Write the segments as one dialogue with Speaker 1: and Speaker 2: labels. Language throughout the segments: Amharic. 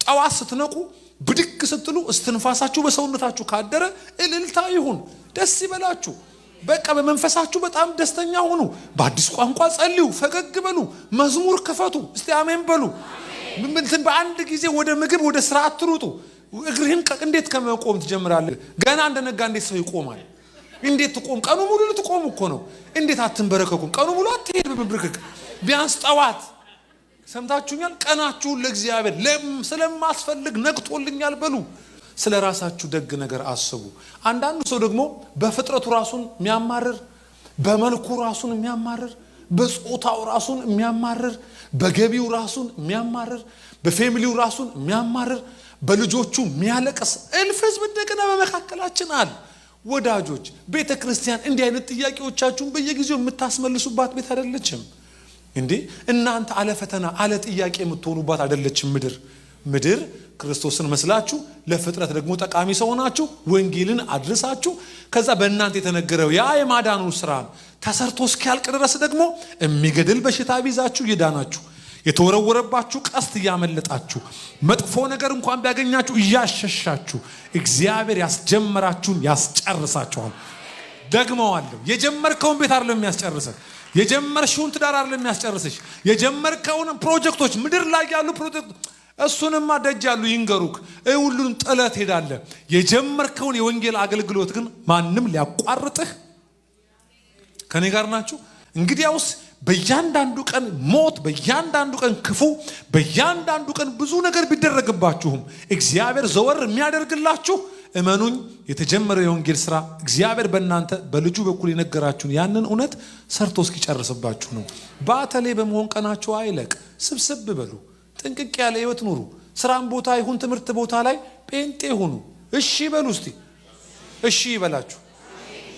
Speaker 1: ጠዋት ስትነቁ ብድግ ስትሉ እስትንፋሳችሁ በሰውነታችሁ ካደረ እልልታ ይሁን፣ ደስ ይበላችሁ። በቃ በመንፈሳችሁ በጣም ደስተኛ ሁኑ። በአዲስ ቋንቋ ጸልዩ፣ ፈገግ በሉ፣ መዝሙር ክፈቱ። እስቲ አሜን በሉ። በአንድ ጊዜ ወደ ምግብ ወደ ስራ አትሩጡ። እግርህን እንዴት ከመቆም ትጀምራለህ? ገና እንደነጋ እንዴት ሰው ይቆማል? እንዴት ትቆም? ቀኑ ሙሉ ልትቆም እኮ ነው። እንዴት አትንበረከኩም? ቀኑ ሙሉ አትሄድ በመብረከክ። ቢያንስ ጠዋት ሰምታችሁኛል፣ ቀናችሁን ለእግዚአብሔር ስለማስፈልግ ነግቶልኛል በሉ። ስለ ራሳችሁ ደግ ነገር አስቡ። አንዳንዱ ሰው ደግሞ በፍጥረቱ ራሱን የሚያማርር፣ በመልኩ ራሱን የሚያማርር፣ በጾታው ራሱን የሚያማርር፣ በገቢው ራሱን የሚያማርር፣ በፋሚሊው ራሱን የሚያማርር፣ በልጆቹ የሚያለቅስ እልፍ ሕዝብ እንደገና በመካከላችን አለ። ወዳጆች ቤተክርስቲያን እንዲህ አይነት ጥያቄዎቻችሁን በየጊዜው የምታስመልሱባት ቤት አይደለችም እንዴ? እናንተ አለ ፈተና አለ ጥያቄ የምትሆኑባት አይደለችም ምድር ክርስቶስን መስላችሁ ለፍጥረት ደግሞ ጠቃሚ ሰው ሆናችሁ ወንጌልን አድርሳችሁ ከዛ በእናንተ የተነገረው ያ የማዳኑ ስራ ተሰርቶ እስኪያልቅ ድረስ ደግሞ የሚገድል በሽታ ቢዛችሁ እየዳናችሁ፣ የተወረወረባችሁ ቀስት እያመለጣችሁ፣ መጥፎ ነገር እንኳን ቢያገኛችሁ እያሸሻችሁ እግዚአብሔር ያስጀመራችሁን ያስጨርሳችኋል። ደግመዋለሁ፣ የጀመርከውን ቤት አይደለም የሚያስጨርሰህ፣ የጀመርሽውን ትዳር አይደለም የሚያስጨርስሽ፣ የጀመርከውን ፕሮጀክቶች ምድር ላይ ያሉ ፕሮጀክቶች እሱንማ ደጅ ያሉ ይንገሩክ፣ ሁሉን ጥለት ሄዳለ። የጀመርከውን የወንጌል አገልግሎት ግን ማንም ሊያቋርጥህ ከኔ ጋር ናችሁ። እንግዲያውስ በእያንዳንዱ ቀን ሞት፣ በእያንዳንዱ ቀን ክፉ፣ በእያንዳንዱ ቀን ብዙ ነገር ቢደረግባችሁም እግዚአብሔር ዘወር የሚያደርግላችሁ እመኑኝ የተጀመረው የወንጌል ስራ እግዚአብሔር በእናንተ በልጁ በኩል የነገራችሁን ያንን እውነት ሰርቶ እስኪጨርስባችሁ ነው። ባተሌ በመሆን ቀናችሁ አይለቅ። ስብስብ በሉ፣ ጥንቅቅ ያለ ህይወት ኑሩ። ስራም ቦታ ይሁን ትምህርት ቦታ ላይ ጴንጤ ሁኑ። እሺ በሉ እስቲ፣ እሺ ይበላችሁ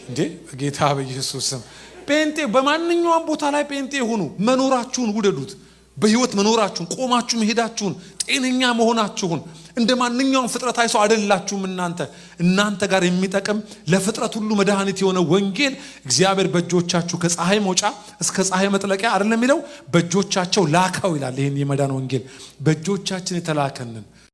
Speaker 1: እንዴ በጌታ በኢየሱስ ስም። ጴንጤ በማንኛውም ቦታ ላይ ጴንጤ ሁኑ። መኖራችሁን ውደዱት። በህይወት መኖራችሁን፣ ቆማችሁ መሄዳችሁን፣ ጤነኛ መሆናችሁን። እንደ ማንኛውም ፍጥረታዊ ሰው አይደላችሁም። እናንተ ጋር የሚጠቅም ለፍጥረት ሁሉ መድኃኒት የሆነ ወንጌል እግዚአብሔር በእጆቻችሁ ከፀሐይ መውጫ እስከ ፀሐይ መጥለቂያ አይደለም የሚለው በእጆቻቸው ላካው ይላል። ይሄን የመዳን ወንጌል በእጆቻችን የተላከንን